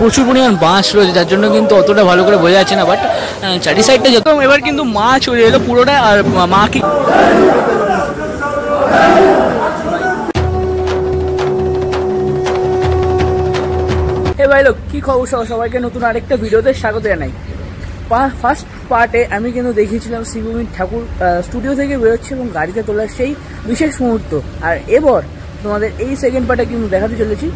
প্রচুর পরিমাণ বাঁশ রয়েছে, যার জন্য কিন্তু অতটা ভালো করে বোঝা যাচ্ছে না। বাট চারি সাইডটা যত এবার কিন্তু মা চলে এলো পুরোটা, আর মা কি ভাই লোক কি খবর, সবাইকে নতুন আরেকটা ভিডিওতে স্বাগত জানাই। ফার্স্ট পার্টে আমি কিন্তু দেখিয়েছিলাম শ্রীভূমির ঠাকুর স্টুডিও থেকে বেরোচ্ছে এবং গাড়িতে তোলার সেই বিশেষ মুহূর্ত। আর এবার তোমাদের এই সেকেন্ড পার্টে কিন্তু দেখাতে চলেছি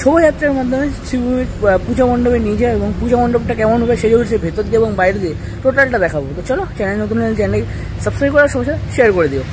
শোভাযাত্রার মাধ্যমে শ্রীভূমির পূজা মণ্ডপে নিয়ে যায় এবং পূজা মণ্ডপটা কেমন হবে সেটা হচ্ছে ভেতর দিয়ে এবং বাইরে দিয়ে টোটালটা দেখাবো। তো চলো, চ্যানেল নতুন চ্যানেল সাবস্ক্রাইব করার সময় শেয়ার করে দিও।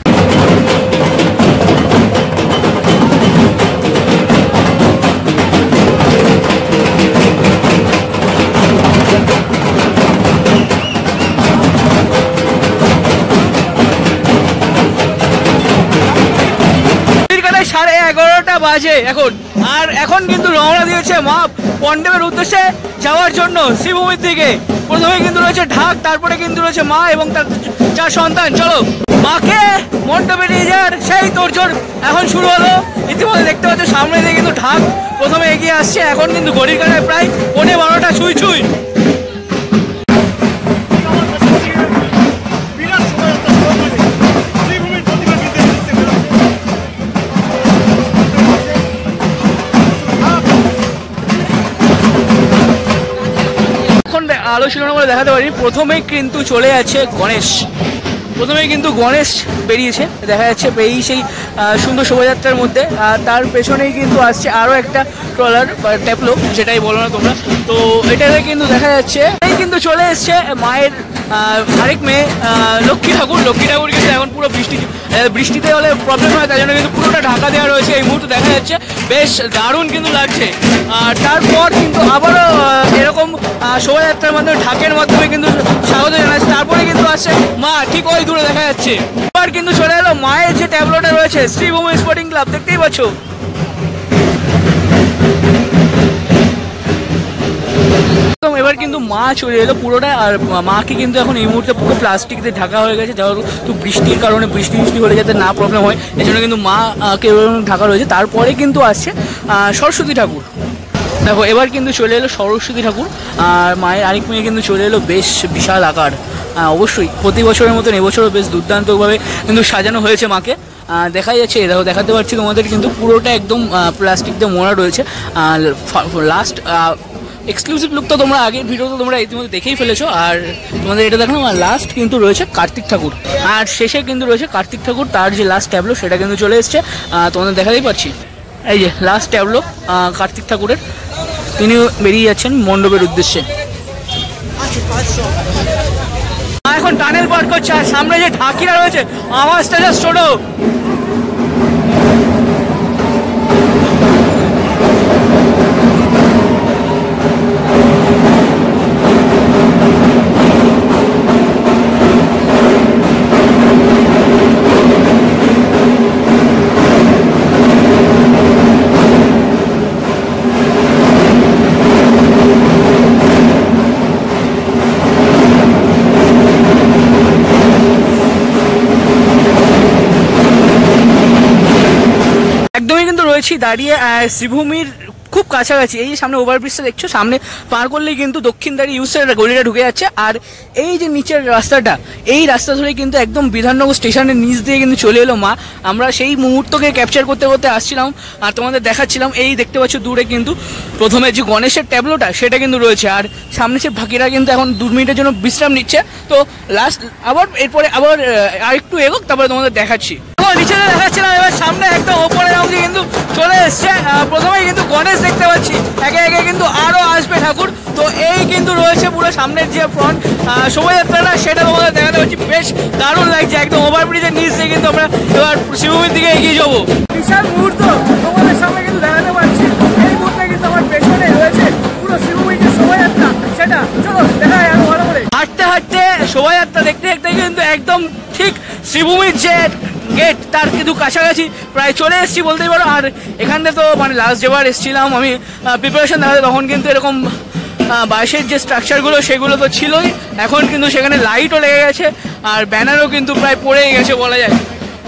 বাজে এখন, আর এখন কিন্তু রওনা দিয়েছে মা মণ্ডপের উদ্দেশ্যে যাওয়ার জন্য শ্রীভূমির দিকে। প্রথমে কিন্তু রয়েছে ঢাক, তারপরে কিন্তু রয়েছে মা এবং তার 4 সন্তান। চলো, মাকে মণ্ডপে নিয়ে যাওয়ার সেই তোড়জোড় এখন শুরু হলো। ইতিমধ্যে দেখতে পাচ্ছ সামনে দিয়ে কিন্তু ঢাক প্রথমে এগিয়ে আসছে। এখন কিন্তু ঘড়ির কাঁটায় প্রায় 12:15 ছুঁই ছুঁই। আলোচনা করে দেখাতে পারি। প্রথমেই কিন্তু চলে যাচ্ছে গণেশ, প্রথমেই কিন্তু গণেশ বেরিয়েছে, দেখা যাচ্ছে এই সেই সুন্দর শোভাযাত্রার মধ্যে। আর তার পেছনেই কিন্তু আসছে আরও একটা ট্রলার বা ট্যাপলো, যেটাই বলো না তোমরা। তো এটাতে কিন্তু দেখা যাচ্ছে এই কিন্তু চলে এসছে মায়ের আরেক মেয়ে লক্ষ্মী ঠাকুর কিন্তু এখন পুরো বৃষ্টিতে হলে প্রবলেম হয়, তাই জন্য কিন্তু পুরোটা ঢাকা দেওয়া রয়েছে। এই মুহূর্তে দেখা যাচ্ছে বেশ দারুণ কিন্তু লাগছে। আর তারপর কিন্তু আবারও এরকম শোভাযাত্রার মাধ্যমে ঢাকের মাধ্যমে কিন্তু স্বাগত জানাচ্ছে। তারপরে কিন্তু আসছে মা, ঠিক ওই দূরে দেখা যাচ্ছে। এবার কিন্তু চলে এলো মায়ের যে ট্যাবলোটা রয়েছে শ্রীভূমি স্পোর্টিং ক্লাব, দেখতেই পাচ্ছ। এবার কিন্তু মা চলে এলো পুরোটা, আর মাকে কিন্তু এখন এই মুহূর্তে পুরো প্লাস্টিক দিয়ে ঢাকা হয়ে গেছে। যেহেতু বৃষ্টির কারণে বৃষ্টি হলে যাতে না প্রবলেম হয়, এই জন্য কিন্তু মাকে ঢাকা রয়েছে। তারপরে কিন্তু আসছে সরস্বতী ঠাকুর। দেখো এবার কিন্তু চলে এলো সরস্বতী ঠাকুর, আর মায়ের আরেক মেয়ে কিন্তু চলে এলো বেশ বিশাল আকার। অবশ্যই প্রতি বছরের মতন এবছরও বেশ দুর্দান্তভাবে কিন্তু সাজানো হয়েছে মাকে। দেখা যাচ্ছে, এটাও দেখাতে পারছি তোমাদের, কিন্তু পুরোটা একদম প্লাস্টিক দিয়ে মোড়া রয়েছে। লাস্ট এক্সক্লুসিভ লুক তো তোমরা আগের ভিডিওতে তোমরা ইতিমধ্যে দেখেই ফেলেছো। আর তোমাদের এটা দেখানো, আর লাস্ট কিন্তু রয়েছে কার্তিক ঠাকুর, আর শেষে কিন্তু রয়েছে কার্তিক ঠাকুর। তার যে লাস্ট ট্যাবলো সেটা কিন্তু চলে এসছে, তোমাদের দেখাতেই পাচ্ছি। এই যে লাস্ট ট্যাবলো কার্তিক ঠাকুরের, তিনি বেরিয়ে যাচ্ছেন মণ্ডপের উদ্দেশ্যে। এখন টানেল পার করছে, আর সামনে যে ঢাকিরা রয়েছে আওয়াজটা জাস্ট শোনো। রয়েছি দাঁড়িয়ে শ্রীভূমির খুব কাছাকাছি। এই যে সামনে ওভারব্রিজটা দেখছো, সামনে পার করলেই কিন্তু দক্ষিণদারি ইউসের গলিটা ঢুকে যাচ্ছে। আর এই যে নিচের রাস্তাটা, এই রাস্তা ধরে কিন্তু একদম বিধাননগর স্টেশনের নিচ দিয়ে কিন্তু চলে এলো মা। আমরা সেই মুহূর্তকে ক্যাপচার করতে করতে আসছিলাম আর তোমাদের দেখাচ্ছিলাম। এই দেখতে পাচ্ছ দূরে কিন্তু প্রথমে যে গণেশের ট্যাবলোটা সেটা কিন্তু রয়েছে, আর সামনে সে বাকিরা কিন্তু এখন 2 মিনিটের জন্য বিশ্রাম নিচ্ছে। তো লাস্ট আবার এরপরে আবার আরেকটু এগোক, তারপরে তোমাদের দেখাচ্ছি। নিচে দেখাচ্ছিলাম, এবার সামনে একদম ওপরের অংশে কিন্তু চলে এসছে। প্রথমেই কিন্তু গণেশ দেখতে পাচ্ছি, একে একে কিন্তু আরো আসবে ঠাকুর। তো এই কিন্তু রয়েছে পুরো সামনের যে ফ্রন্ট শোভাযাত্রাটা, সেটা তোমাদের দেখাতে পাচ্ছি। বেশ দারুণ লাগছে, একদম ওভারব্রিজের নিচ দিয়ে কিন্তু আমরা এবার শ্রীভূমির দিকে এগিয়ে যাবো। বিশাল মুহূর্ত তোমাদের সামনে কিন্তু দেখাতে পারছি। এই মুহূর্তে কিন্তু আমার পেছনে রয়েছে পুরো শ্রীভূমির যে শোভাযাত্রা, সেটা চলো দেখা যায় আরো ভালো করে। হাঁটতে হাঁটতে শোভাযাত্রা দেখতে দেখতে কিন্তু একদম ঠিক শ্রীভূমির যে গেট তার কিন্তু কাছাকাছি প্রায় চলে এসেছি বলতেই পারো। আর এখান থেকে তো মানে লাস্ট যেবার এসেছিলাম আমি প্রিপারেশন দেখাতে, তখন কিন্তু এরকম বাঁশের যে স্ট্রাকচারগুলো সেগুলো তো ছিলই, এখন কিন্তু সেখানে লাইটও লেগে গেছে আর ব্যানারও কিন্তু প্রায় পড়েই গেছে বলা যায়।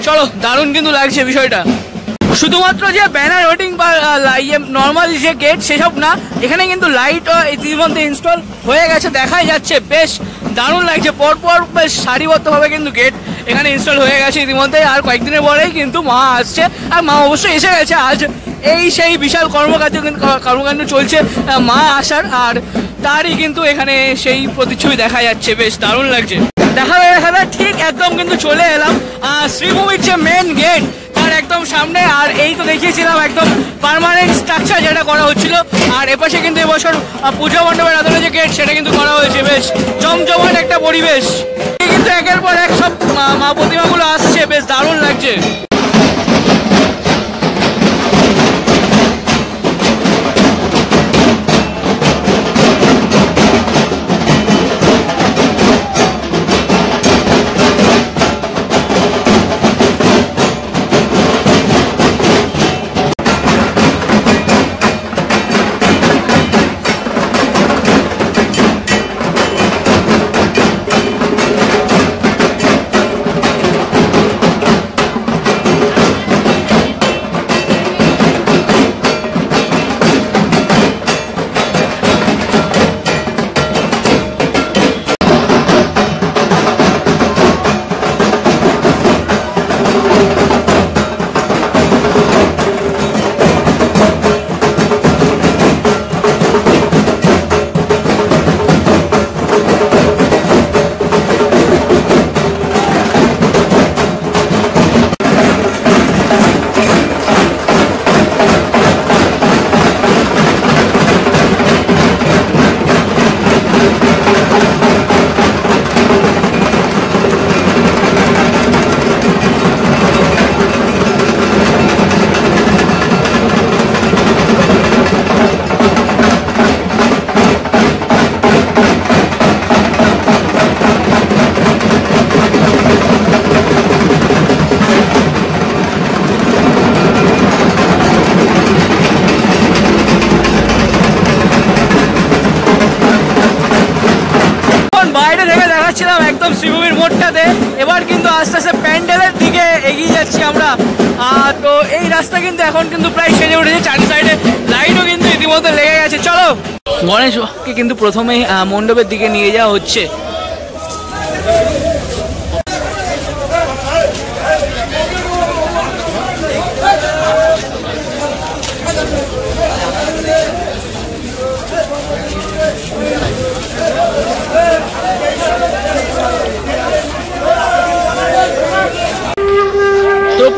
চলো, দারুণ কিন্তু লাগছে বিষয়টা। শুধুমাত্র যে ব্যানার হোর্ডিং বা নর্মাল যে গেট সেসব না, এখানে কিন্তু লাইট ইতিমধ্যে ইনস্টল হয়ে গেছে, দেখাই যাচ্ছে। বেশ দারুণ লাগছে, পরপর বেশ সারিবদ্ধভাবে কিন্তু গেট এখানে ইনস্টল হয়ে গেছে ইতিমধ্যে। আর কয়েকদিনের পরেই কিন্তু মা আসছে, আর মা অবশ্যই এসে গেছে। আজ এই সেই বিশাল কর্মকাণ্ড চলছে মা আসার, আর তারই কিন্তু এখানে সেই প্রতিচ্ছবি দেখা যাচ্ছে। বেশ দারুণ লাগছে। দেখা ঠিক একদম কিন্তু চলে এলাম শ্রীভূমির যে মেন গেট তার একদম সামনে। আর এই তো দেখিয়েছিলাম একদম পার্মানেন্ট স্ট্রাকচার যেটা করা হচ্ছিল, আর এপাশে কিন্তু এবছর পূজা মণ্ডপের আদলে যে গেট সেটা কিন্তু করা হয়েছে। বেশ জমজমাট একটা পরিবেশ, কিন্তু একের পর এক সব মা প্রতিমাগুলো আসছে, বেশ দারুণ লাগছে। একদম শ্রীভূমির মোড়টাতে, এবার কিন্তু আস্তে আস্তে প্যান্ডেলের দিকে এগিয়ে যাচ্ছি আমরা। তো এই রাস্তা কিন্তু এখন কিন্তু প্রায় সেজে উঠেছে, চারি সাইডে লাইটও কিন্তু ইতিমধ্যে লেগে গেছে। চলো, গণেশকে কিন্তু প্রথমেই মণ্ডপের দিকে নিয়ে যাওয়া হচ্ছে।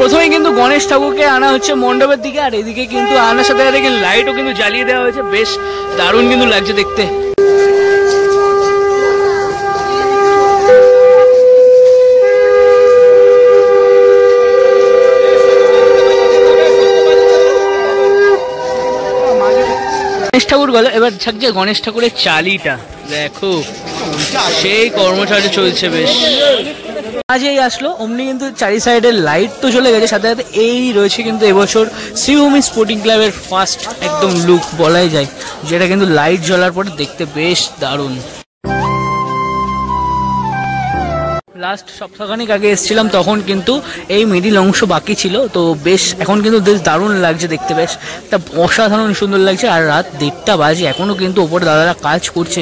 প্রথমে কিন্তু গণেশ ঠাকুরকে আনা হচ্ছে মণ্ডপের দিকে, আর এদিকে কিন্তু আনার সাথে সাথে কিন্তু লাইটও কিন্তু জ্বালিয়ে দেওয়া হয়েছে। বেশ দারুণ কিন্তু লাগছে দেখতে। গণেশ ঠাকুর গেল, এবার থাকছে গণেশ ঠাকুরের চালিটা। দেখো সেই কর্মচারী চলছে। বেশ আজ এই আসলো অমনি কিন্তু চারি সাইডের লাইট তো চলে গেছে, সাথে সাথে এই রয়েছে কিন্তু এবছর শ্রীভূমি স্পোর্টিং ক্লাবের ফার্স্ট একদম লুক বলাই যায়, যেটা কিন্তু লাইট জ্বলার পরে দেখতে বেশ দারুণ। লাস্ট সপ্তাহখানিক আগে এসেছিলাম, তখন কিন্তু এই মিডিল অংশ বাকি ছিল। তো বেশ এখন কিন্তু বেশ দারুণ লাগছে দেখতে, বেশ একটা অসাধারণ সুন্দর লাগছে। আর রাত 1:30 বাজে, এখনও কিন্তু ওপরে দাদারা কাজ করছে।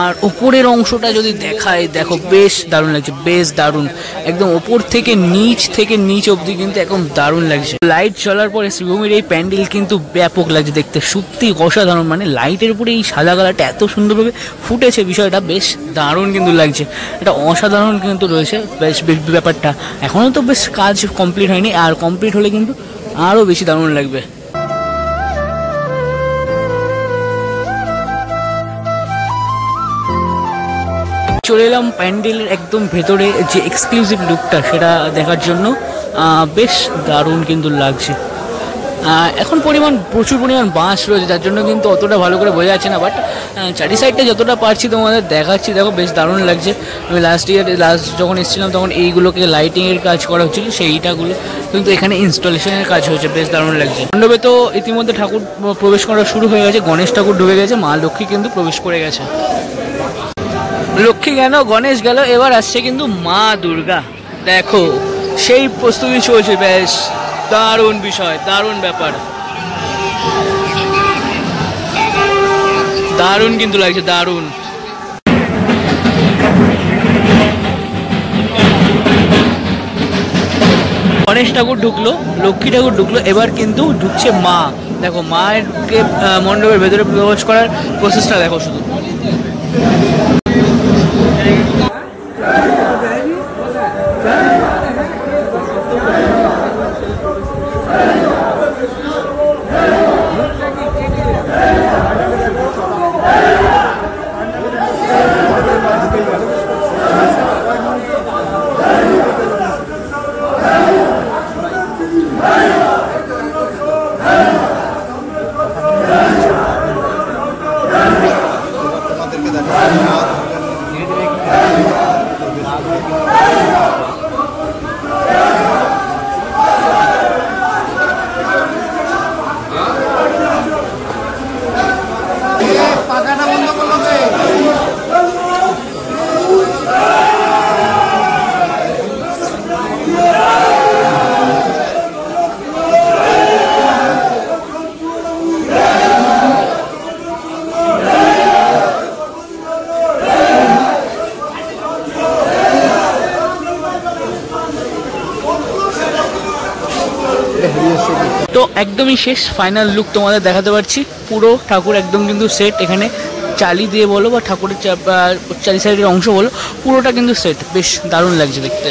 আর ওপরের অংশটা যদি দেখায়, দেখো বেশ দারুণ লাগছে, বেশ দারুণ। একদম ওপর থেকে নিচ অবধি কিন্তু একদম দারুণ লাগছে। লাইট জ্বলার পরে শ্রীভূমির এই প্যান্ডেল কিন্তু ব্যাপক লাগছে দেখতে, সত্যি অসাধারণ। মানে লাইটের উপরে এই সাদা কালারটা এত সুন্দরভাবে ফুটেছে, বিষয়টা বেশ দারুণ কিন্তু লাগছে। এটা অসাধারণ কিন্তু রয়েছে বেশ ব্যাপারটা। এখনো তো বেশ কাজ কমপ্লিট হয়নি, আর কমপ্লিট হলে কিন্তু আরো বেশি দারুণ লাগবে। চলে এলাম প্যান্ডেলের একদম ভেতরে, যে এক্সক্লুসিভ লুকটা সেটা দেখার জন্য। বেশ দারুণ কিন্তু লাগছে। এখন প্রচুর পরিমাণ বাঁশ রয়েছে, যার জন্য কিন্তু অতটা ভালো করে বোঝা যাচ্ছে না, বাট চারি সাইডটা যতটা পারছি তোমাদের দেখাচ্ছি। দেখো বেশ দারুণ লাগছে। আমি লাস্ট যখন এসেছিলাম তখন এইগুলোকে লাইটিংয়ের কাজ করা হচ্ছিল, সেইটাগুলো কিন্তু এখানে ইনস্টলেশনের কাজ হয়েছে, বেশ দারুণ লাগছে। মণ্ডপে তো ইতিমধ্যে ঠাকুর প্রবেশ করা শুরু হয়ে গেছে, গণেশ ঠাকুর ঢুকে গেছে, মা লক্ষ্মী কিন্তু প্রবেশ করে গেছে। লক্ষ্মী গেল, গণেশ গেল, এবার আসছে কিন্তু মা দুর্গা। দেখো সেই প্রস্তুতি চলছে, বেশ দারুণ বিষয়, দারুণ ব্যাপার, দারুণ কিন্তু লাগছে, দারুণ। গণেশ ঠাকুর ঢুকলো, লক্ষ্মী ঠাকুর ঢুকলো, এবার কিন্তু ঢুকছে মা। দেখো মায়েরকে মণ্ডপের ভেতরে প্রবেশ করার প্রসেসটা দেখো শুধু। তো একদমই শেষ ফাইনাল লুক তোমাদের দেখাতে পারছি। পুরো ঠাকুর একদম কিন্তু সেট, এখানে চালি দিয়ে বলো বা ঠাকুরের চারি সাইডের অংশ বলো, পুরোটা কিন্তু সেট, বেশ দারুণ লাগছে দেখতে।